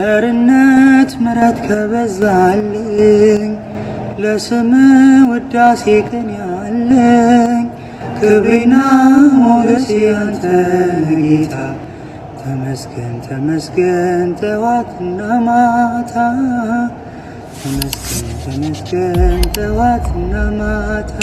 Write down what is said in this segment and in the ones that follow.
ቸርነት ምሕረት ከበዛልኝ ለስም ውዳሴ ቅን ያለኝ ክብሬና ሞገሴ አንተ ጌታ ተመስገን ተመስገን ጠዋትና ማታ ተመስገን ጠዋትና ማታ።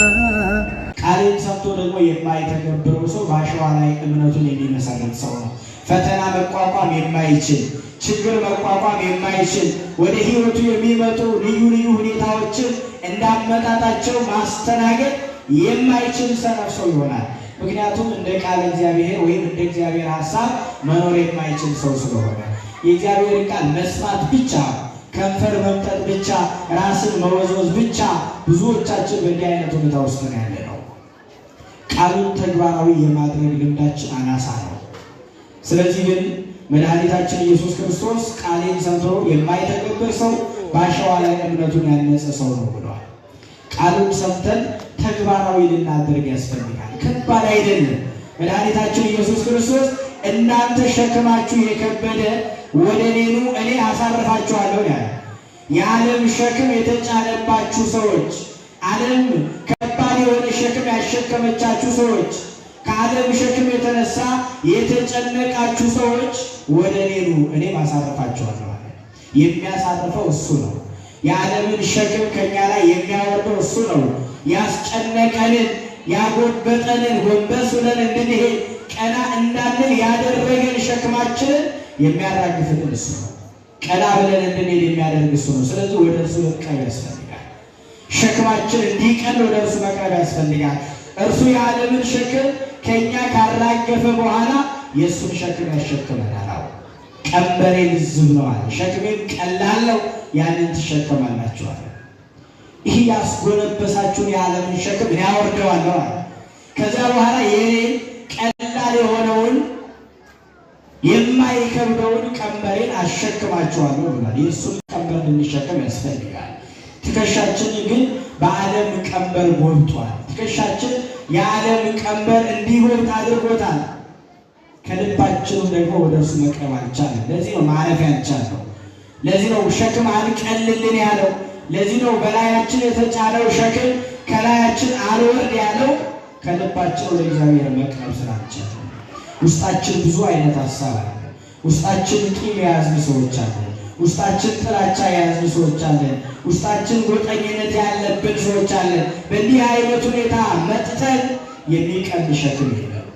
ቃሌን ሰምቶ ደግሞ የማይተገብረው ሰው በአሸዋ ላይ እምነቱን የሚመሰረት ሰው ነው። ፈተና መቋቋም የማይችል ችግር መቋቋም የማይችል ወደ ሕይወቱ የሚመጡ ልዩ ልዩ ሁኔታዎችን እንዳመጣጣቸው ማስተናገድ የማይችል ሰነፍ ሰው ይሆናል። ምክንያቱም እንደ ቃል እግዚአብሔር ወይም እንደ እግዚአብሔር ሐሳብ መኖር የማይችል ሰው ስለሆነ የእግዚአብሔርን ቃል መስማት ብቻ፣ ከንፈር መምጠጥ ብቻ፣ ራስን መወዝወዝ ብቻ ብዙዎቻችን በእንዲህ አይነት ሁኔታ ውስጥ ነው ያለ ነው። ቃሉን ተግባራዊ የማድረግ ልምዳችን አናሳ ነው። ስለዚህ ግን መድኃኒታችን ኢየሱስ ክርስቶስ ቃሌን ሰምቶ የማይተገብር ሰው በአሸዋ ላይ እምነቱን ያነጸ ሰው ነው ብሏል። ቃሉን ሰምተን ተግባራዊ ልናደርግ ያስፈልጋል። ከባድ አይደለም። መድኃኒታችን ኢየሱስ ክርስቶስ እናንተ ሸክማችሁ የከበደ ወደ እኔ ኑ እኔ አሳርፋችኋለሁ ያለ። የዓለም ሸክም የተጫነባችሁ ሰዎች፣ ዓለም ከባድ የሆነ ሸክም ያሸከመቻችሁ ሰዎች፣ ከዓለም ሸክም የተነሳ የተጨነቃችሁ ሰዎች ወደ እኔ ኑ እኔም አሳርፋችኋለሁ አለ። የሚያሳርፈው እሱ ነው። የዓለምን ሸክም ከኛ ላይ የሚያወርደው እሱ ነው። ያስጨነቀንን ያጎበጠንን ጎንበስ ብለን እንድንሄድ ቀና እንዳንል ያደረገን ሸክማችንን የሚያራግፍልን እሱ ነው። ቀና ብለን እንድንሄድ የሚያደርግ እሱ ነው። ስለዚህ ወደ እርሱ መቅረብ ያስፈልጋል። ሸክማችን እንዲቀል ወደ እርሱ መቅረብ ያስፈልጋል። እርሱ የዓለምን ሸክም ከኛ ካራገፈ በኋላ የእሱን ሸክም ያሸክመናል። ቀንበሬ ልዝብ ነው አለ፣ ሸክሜም ቀላል ነው፣ ያንን ትሸከማላችኋል። ይህ ያስጎነበሳችሁን የዓለምን ሸክም እኔ አወርደዋለሁ አለ። ከዚያ በኋላ የኔን ቀላል የሆነውን የማይከብደውን ቀንበሬን አሸክማችኋለሁ ብሏል። የእሱን ቀንበር ልንሸከም ያስፈልጋል። ትከሻችን ግን በዓለም ቀንበር ጎብጧል። ትከሻችን የዓለም ቀንበር እንዲጎብጥ አድርጎታል። ከልባችን ደግሞ ወደ እርሱ መቅረብ አልቻለም። ለዚህ ነው ማረፍ ያልቻለው። ለዚህ ነው ሸክም አልቀልልን ያለው። ለዚህ ነው በላያችን የተጫነው ሸክም ከላያችን አልወርድ ያለው። ከልባችን ወደ እግዚአብሔር መቅረብ ስላልቻለ። ውስጣችን ብዙ አይነት ሀሳብ አለ። ውስጣችን ቂም የያዝን ሰዎች አለን። ውስጣችን ጥላቻ የያዝን ሰዎች አለን። ውስጣችን ጎጠኝነት ያለብን ሰዎች አለን። በእንዲህ አይነት ሁኔታ መጥተን የሚቀል ሸክም የለም።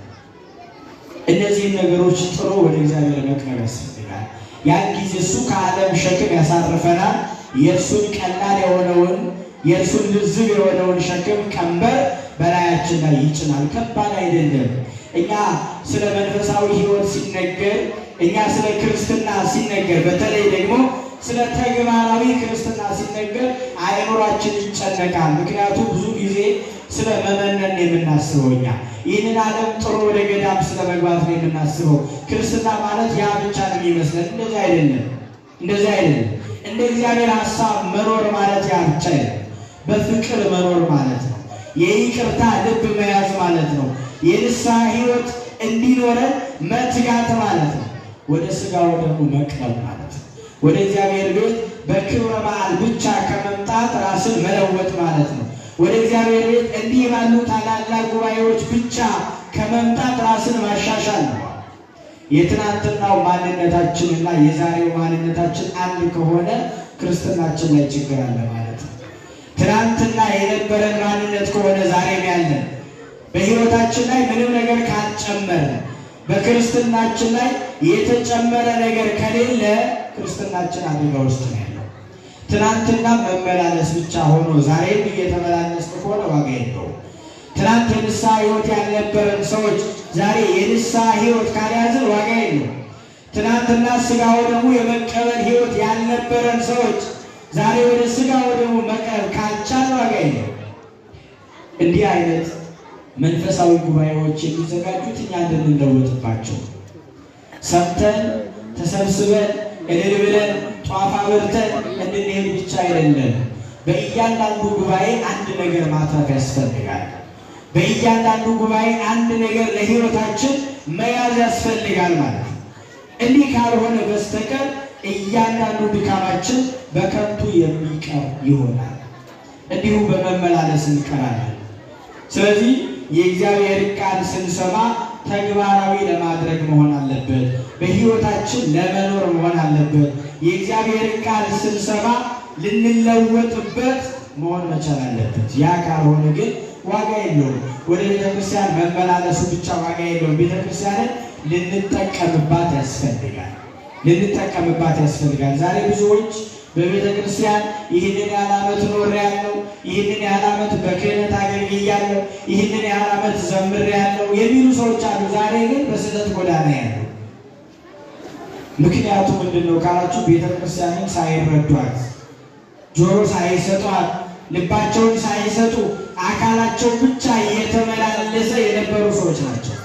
እነዚህን ነገሮች ጥሎ ወደ እግዚአብሔር መቅረብ ያስፈልጋል። ያን ጊዜ እሱ ከዓለም ሸክም ያሳርፈናል። የእርሱን ቀላል የሆነውን የእርሱን ልዝብ የሆነውን ሸክም ቀንበር በላያችን ላይ ይጭናል። ከባድ አይደለም። እኛ ስለ መንፈሳዊ ሕይወት ሲነገር፣ እኛ ስለ ክርስትና ሲነገር፣ በተለይ ደግሞ ስለ ተግባራዊ ክርስትና ሲነገር አእምሯችን ይጨነቃል። ምክንያቱም ብዙ ጊዜ ስለ መመነን የምናስበው እኛ ይህንን ዓለም ጥሎ ወደ ገዳም ስለ መግባት ነው የምናስበው። ክርስትና ማለት ያ ብቻ ነው የሚመስለን። እንደዚህ አይደለም። እንደዚህ አይደለም። እንደ እግዚአብሔር ሐሳብ መኖር ማለት ያ ብቻ አይደለም። በፍቅር መኖር ማለት ነው። የይቅርታ ልብ መያዝ ማለት ነው። የንስሐ ሕይወት እንዲኖረን መትጋት ማለት ነው። ወደ ሥጋው ደግሞ መቅረብ ማለት ነው። ወደ እግዚአብሔር ቤት በክብረ በዓል ብቻ ከመምጣት ራስን መለወጥ ማለት ነው። ወደ እግዚአብሔር ቤት እንዲህ ባሉ ታላላቅ ጉባኤዎች ብቻ ከመምጣት ራስን ማሻሻል ነው። የትናንትናው ማንነታችንና የዛሬው ማንነታችን አንድ ከሆነ ክርስትናችን ላይ ችግር አለ ማለት ነው። ትናንትና የነበረን ማንነት ከሆነ ዛሬም ያለን፣ በሕይወታችን ላይ ምንም ነገር ካልጨመረ፣ በክርስትናችን ላይ የተጨመረ ነገር ከሌለ ክርስትናችን አደጋ ውስጥ ነው ያለው። ትናንትና መመላለስ ብቻ ሆኖ ዛሬም እየተመላለስ ከሆነ ዋጋ የለውም። ትናንት የንስሐ ሕይወት ያልነበረን ሰዎች ዛሬ የንስሐ ሕይወት ካልያዝን ዋጋ የለውም። ትናንትና ሥጋ ወደሙ የመቀበል ሕይወት ያልነበረን ሰዎች ዛሬ ወደ ሥጋ ወደሙ መቅረብ ካልቻል ዋጋ የለውም። እንዲህ አይነት መንፈሳዊ ጉባኤዎች የሚዘጋጁት እኛ እንድንለወጥባቸው፣ ሰምተን ተሰብስበን እልል ብለን ጧፍ አብርተን እንድንሄድ ብቻ አይደለም። በእያንዳንዱ ጉባኤ አንድ ነገር ማትረፍ ያስፈልጋል። በእያንዳንዱ ጉባኤ አንድ ነገር ለሕይወታችን መያዝ ያስፈልጋል ማለት ነው። እንዲህ ካልሆነ በስተቀር እያንዳንዱ ድካማችን በከንቱ የሚቀር ይሆናል። እንዲሁ በመመላለስ እንቀራለን። ስለዚህ የእግዚአብሔር ቃል ስንሰማ ተግባራዊ ለማድረግ መሆን አለበት። በሕይወታችን ለመኖር መሆን አለበት። የእግዚአብሔር ቃል ስንሰማ ልንለወጥበት መሆን መቻል አለበት። ያ ካልሆነ ግን ዋጋ የለውም። ወደ ቤተክርስቲያን መመላለሱ ብቻ ዋጋ የለውም። ቤተክርስቲያንን ልንጠቀምባት ያስፈልጋል። ዛሬ ብዙዎች በቤተክርስቲያን ይህንን ያህል ዓመት ኖሬያለሁ፣ ይህንን ያህል ዓመት በክህነት አገልግያለሁ፣ ይህንን ያህል ዓመት ዘምሬያለሁ የሚሉ ሰዎች አሉ። ዛሬ ግን በስህተት ጎዳና ያሉ። ምክንያቱ ምንድን ነው ካላችሁ፣ ቤተክርስቲያንን ሳይረዷት፣ ጆሮ ሳይሰጧት፣ ልባቸውን ሳይሰጡ አካላቸው ብቻ እየተመላለሰ የነበሩ ሰዎች ናቸው።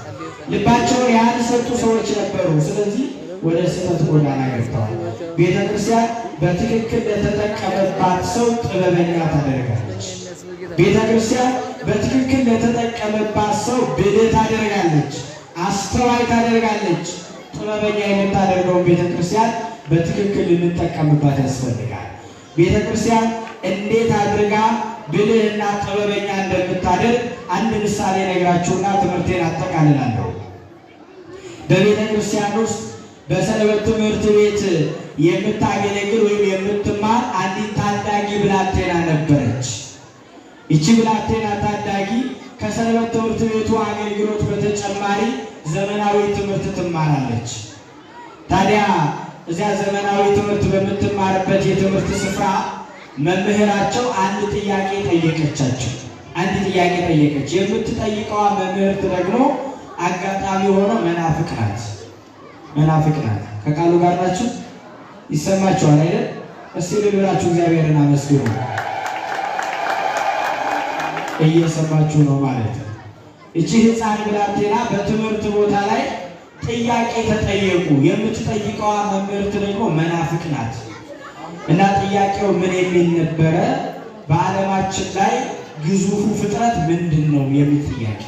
ልባቸውን ያልሰጡ ሰዎች ነበሩ። ስለዚህ ወደ ስህተት ጎዳና ገብተዋል። ቤተክርስቲያን በትክክል ለተጠቀመባት ሰው ጥበበኛ ታደርጋለች። ቤተክርስቲያን በትክክል ለተጠቀመባት ሰው ብልህ ታደርጋለች፣ አስተዋይ ታደርጋለች። ጥበበኛ የምታደርገውን ቤተክርስቲያን በትክክል ልንጠቀምባት ያስፈልጋል። ቤተክርስቲያን እንዴት አድርጋ ብልህና ጥበበኛ እንደምታደርግ አንድ ምሳሌ ነግራችሁና ትምህርቴን አጠቃልላለሁ። በቤተክርስቲያን ውስጥ በሰንበት ትምህርት ቤት የምታገለግል ወይም የምትማር አንዲት ታዳጊ ብላቴና ነበረች። ይቺ ብላቴና ታዳጊ ከሰንበት ትምህርት ቤቱ አገልግሎት በተጨማሪ ዘመናዊ ትምህርት ትማራለች። ታዲያ እዚያ ዘመናዊ ትምህርት በምትማርበት የትምህርት ስፍራ መምህራቸው አንድ ጥያቄ ጠየቀቻቸው። የምትጠይቀዋ መምህርት ደግሞ አጋጣሚ ሆኖ መናፍቅ ናት። ከቃሉ ጋር ናችሁ? ይሰማችኋል አይደል? እስቲ ልብላችሁ እግዚአብሔርን አመስግኑ። እየሰማችሁ ነው ማለት ነው። እቺ ሕፃን ብላቴና በትምህርት ቦታ ላይ ጥያቄ ተጠየቁ። የምትጠይቀዋ መምህርት ደግሞ መናፍቅ ናት እና ጥያቄው ምን የሚል ነበረ? በዓለማችን ላይ ግዙፉ ፍጥረት ምንድን ነው የሚል ጥያቄ።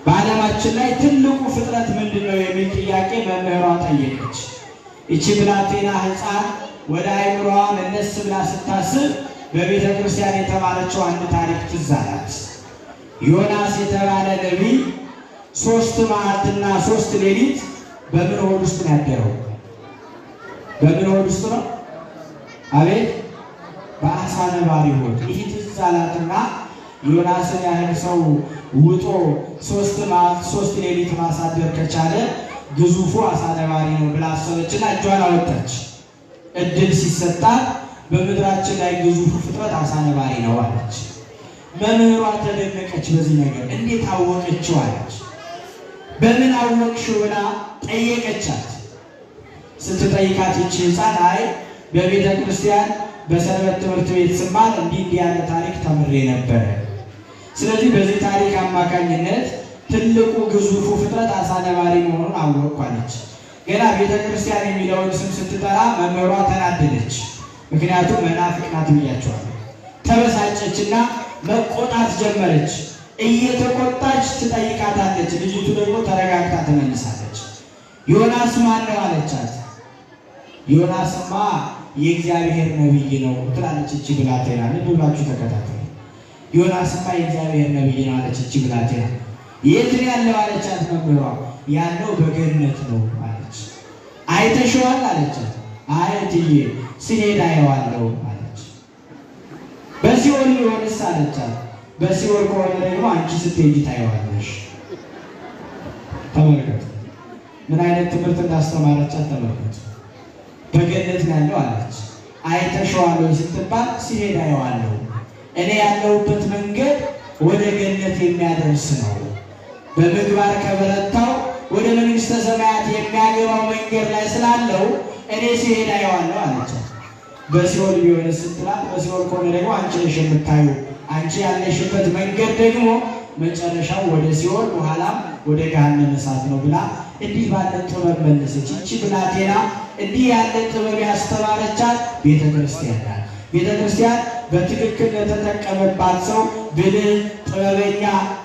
በዓለማችን ላይ ትልቁ ፍጥረት ምንድን ነው የሚል ጥያቄ መምህሯ ጠየቀች። እቺ ብላቴና ሕፃን ወደ አእምሮዋ መለስ ብላ ስታስብ በቤተ ክርስቲያን የተማረችው አንድ ታሪክ ትዝ አላት። ዮናስ የተባለ ነቢይ 3 መዓልትና 3 ሌሊት በምን ሆድ ውስጥ ነው ያደረው? በምን ሆድ ውስጥ ነው? አቤት፣ በአሳ ነባሪ ሆድ። ይህ ትዝ አላትና ዮናስን ያህል ሰው ውጦ 3 መዓልት 3 ሌሊት ማሳደር ከቻለ ግዙፉ አሳ ነባሪ ነው ብላ አሰበችና እጇን አወጣች። እድል ሲሰጣት በምድራችን ላይ ግዙፉ ፍጥረት አሳ ነባሪ ነው አለች። መምህሯ ተደነቀች በዚህ ነገር። እንዴት አወቀችው አለች። በምን አወቅሽው ብላ ጠየቀቻት። ስትጠይቃት ይቺ ሕፃን አይ በቤተ ክርስቲያን በሰንበት ትምህርት ቤት ስማር እንዲህ ያለ ታሪክ ተምሬ ነበረ። ስለዚህ በዚህ ታሪክ አማካኝነት ትልቁ ግዙፉ ፍጥረት አሳ ነባሪ መሆኑን አወቅኳለች። ገና ቤተ ክርስቲያን የሚለውን ስም ስትጠራ መምህሯ ተናደደች። ምክንያቱም መናፍቅ ናት ብያቸዋለሁ። ተበሳጨችና መቆጣት ጀመረች። እየተቆጣች ትጠይቃታለች። ልጅቱ ደግሞ ተረጋግታ ትመልሳለች። ዮናስ ማን ነው አለቻት። ዮናስማ የእግዚአብሔር ነቢይ ነው ትላለች እቺ ብላቴና። ልብ ብላችሁ ተከታተሉ። ዮናስማ የእግዚአብሔር ነቢይ ነው አለች እቺ ብላቴና። የት ነው ያለው አለቻት መምህሯ። ያለው በገነት ነው አለች። አይተሽዋል አለቻት። አይ እትዬ ስሄድ አየዋለሁ አለች። በሲኦል ቢሆንስ አለቻት። በሲኦል ከሆነ ደግሞ አንቺ ስትሄጂ ታየዋለሽ። ተመልከቱ ምን አይነት ትምህርት እንዳስተማረቻት ተመልከቱ። በገነት ነው ያለው አለች። አይተሽዋል ወይ ስትባል ሲሄድ አየዋለሁ። እኔ ያለሁበት መንገድ ወደ ገነት የሚያደርስ ነው። በምግባር ከበረታው ወደ መንግሥተ ሰማያት የሚያገባው መንገድ ላይ ስላለው እኔ ሲሄድ አየዋለሁ አለቻት። በሲኦል ቢሆን ስትላት በሲኦል ከሆነ ደግሞ አንቺ ነሽ የምታዩ። አንቺ ያለሽበት መንገድ ደግሞ መጨረሻው ወደ ሲኦል በኋላም ወደ ገሃነመ እሳት ነው ብላ እንዲህ ባለ ጥበብ መለሰች። ይቺ ብላቴና እንዲህ ያለ ጥበብ ያስተማረቻት ቤተ ክርስቲያን ናት። ቤተ ክርስቲያን በትክክል ለተጠቀመባት ሰው ብልህ፣ ጥበበኛ፣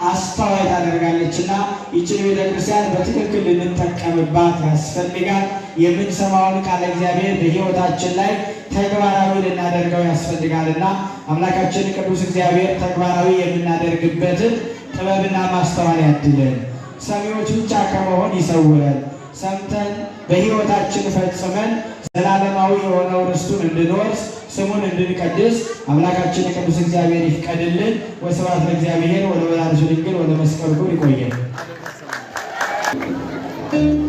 አስተዋይ ታደርጋለችና ይችን ቤተ ክርስቲያን በትክክል ልንጠቀምባት ያስፈልጋል። የምንሰማውን ቃለ እግዚአብሔር በሕይወታችን ላይ ተግባራዊ ልናደርገው ያስፈልጋልና አምላካችን ቅዱስ እግዚአብሔር ተግባራዊ የምናደርግበትን ጥበብና ማስተዋል ያድለን። ሰሚዎች ብቻ ከመሆን ይሰውረን። ሰምተን በሕይወታችን ፈጽመን ዘላለማዊ የሆነው ርስቱን እንድንወርስ ስሙን እንድንቀድስ አምላካችን ቅዱስ እግዚአብሔር ይፍቀድልን። ወስብሐት ለእግዚአብሔር ወለወላዲቱ ድንግል ወለመስቀሉ ክቡር። ይቆየን። Yeah.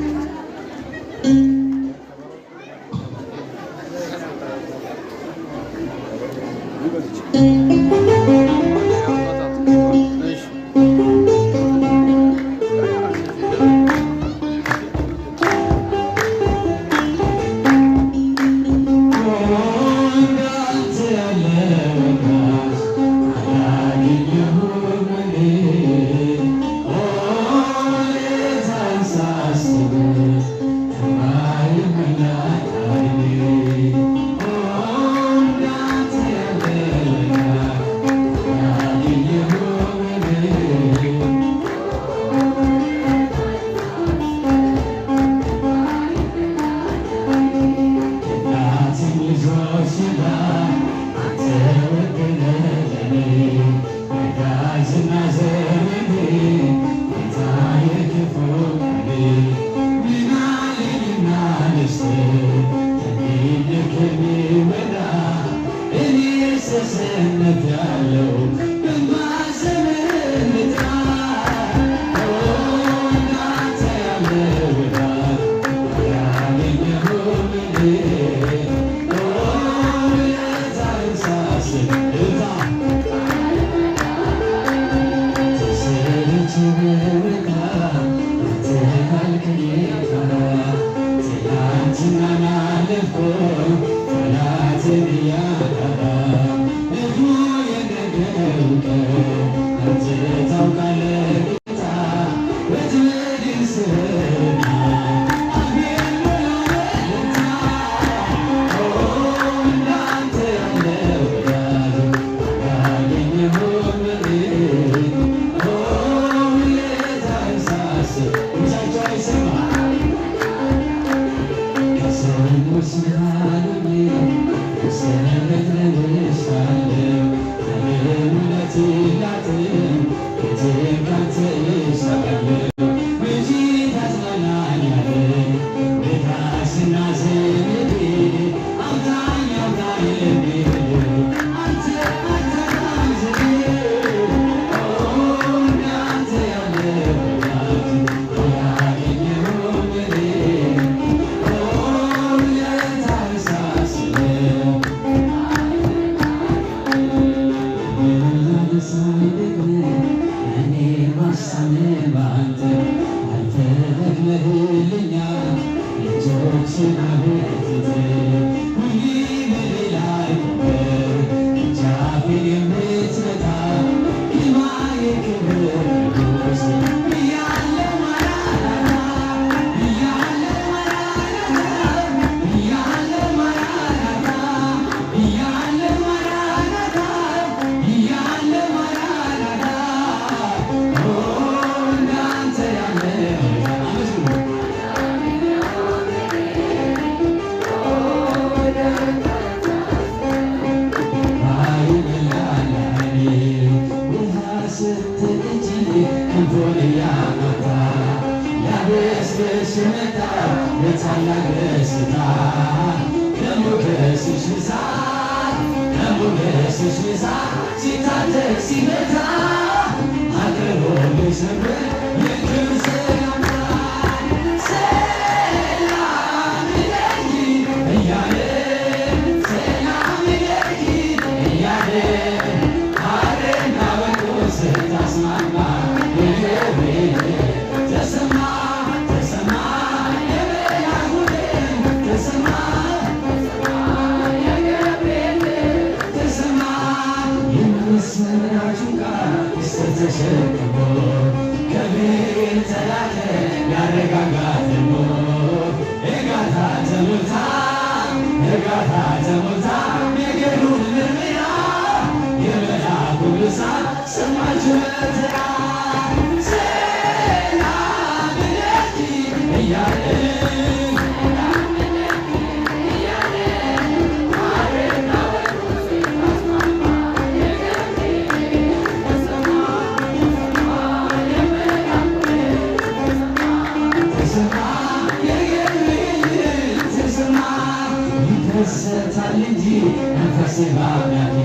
ይደሰታል እንጂ መንፈሴ በአምላኬ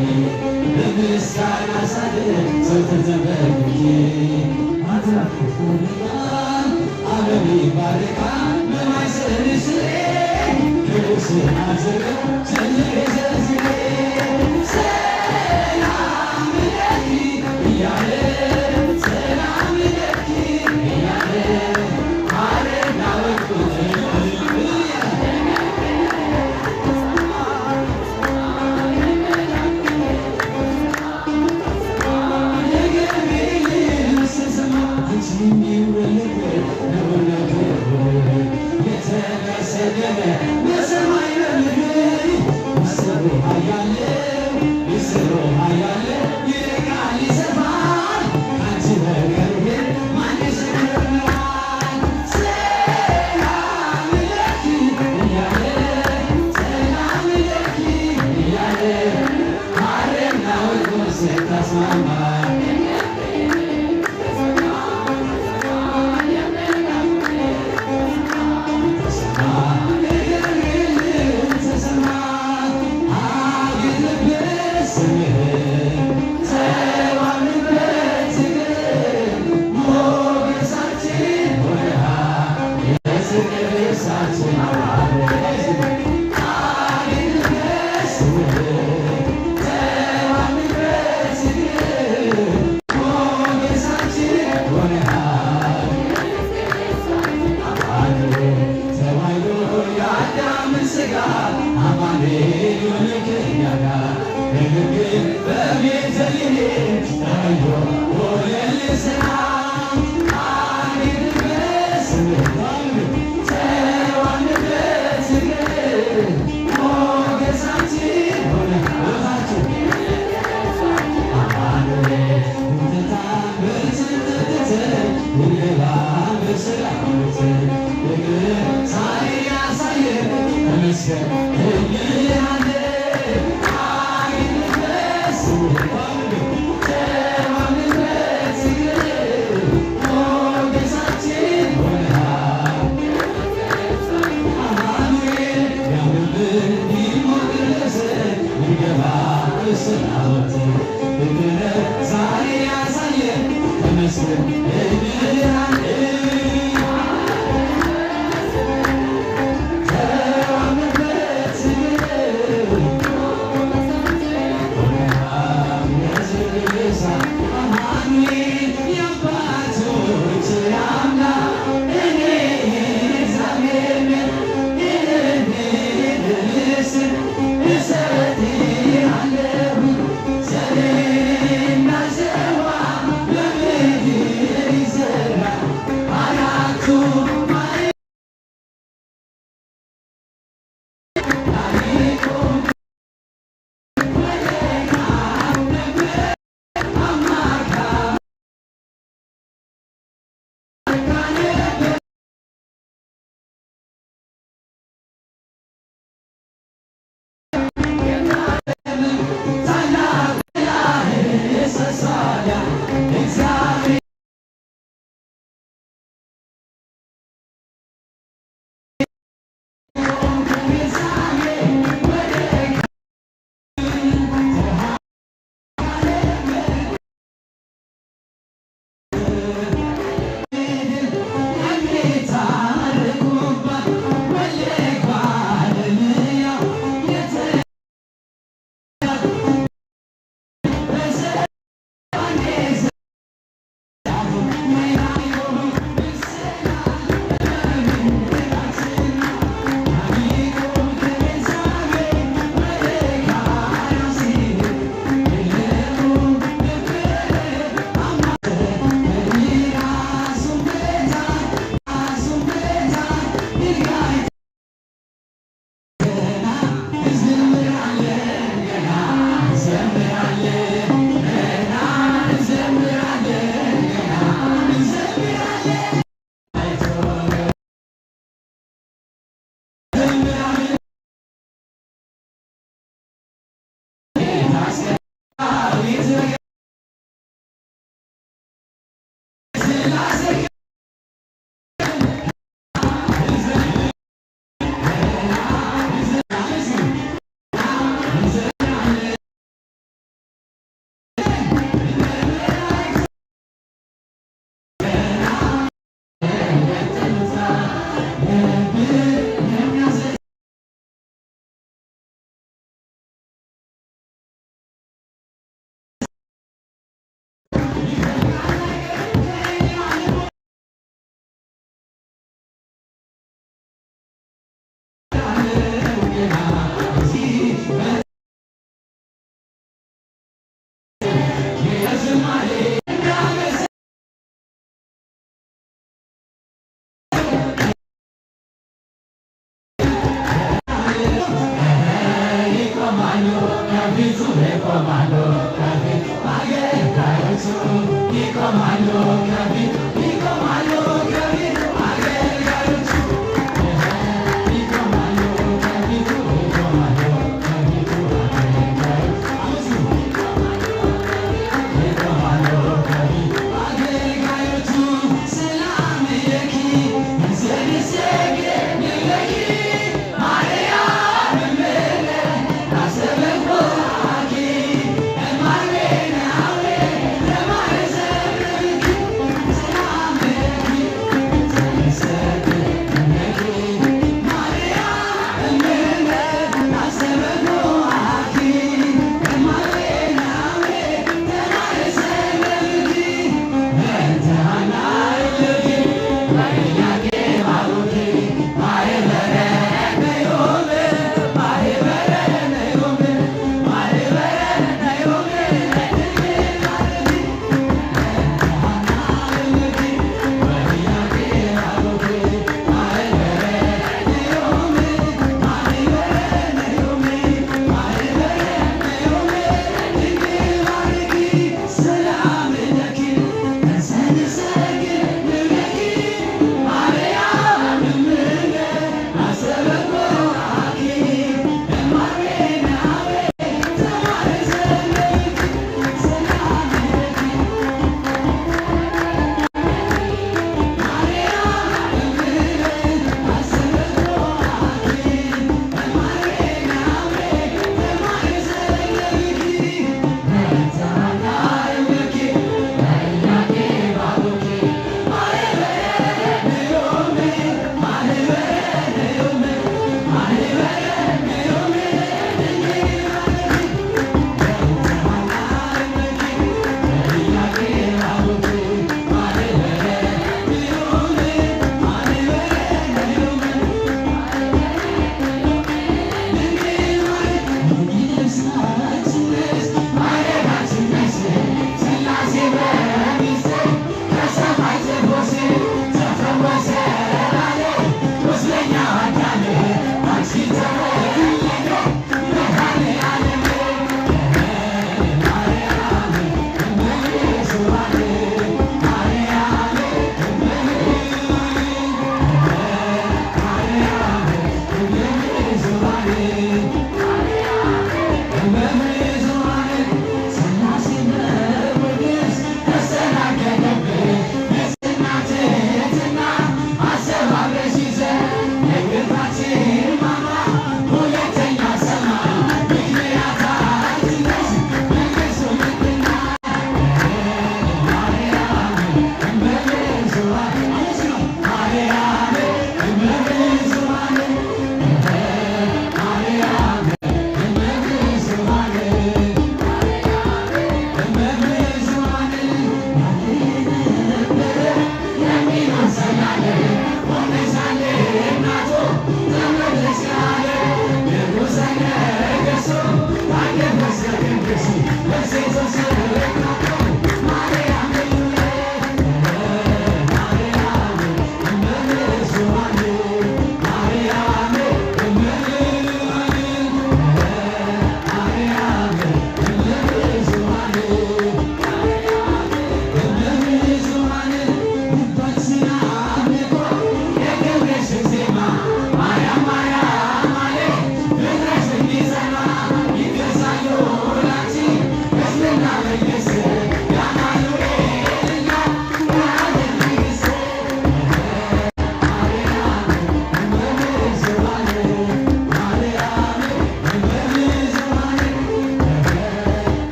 በምስጋና ሳድር ዘወትር ተንበርክኬ አትራፍቶልኛል ዓለም ይባርካል በማይሰልል ስሬ ቅዱስን አድርገው ዘምሬ ዘርዝሬ ሰላም ለኪ እያለ ሰላም ለኪ እያለ አለና ወቅቱ Yeah. ይቆማሉ ከፊቱ ይቆማሉ ከፊቱ አገልጋዮቹ ይቆማሉ ከፊቱ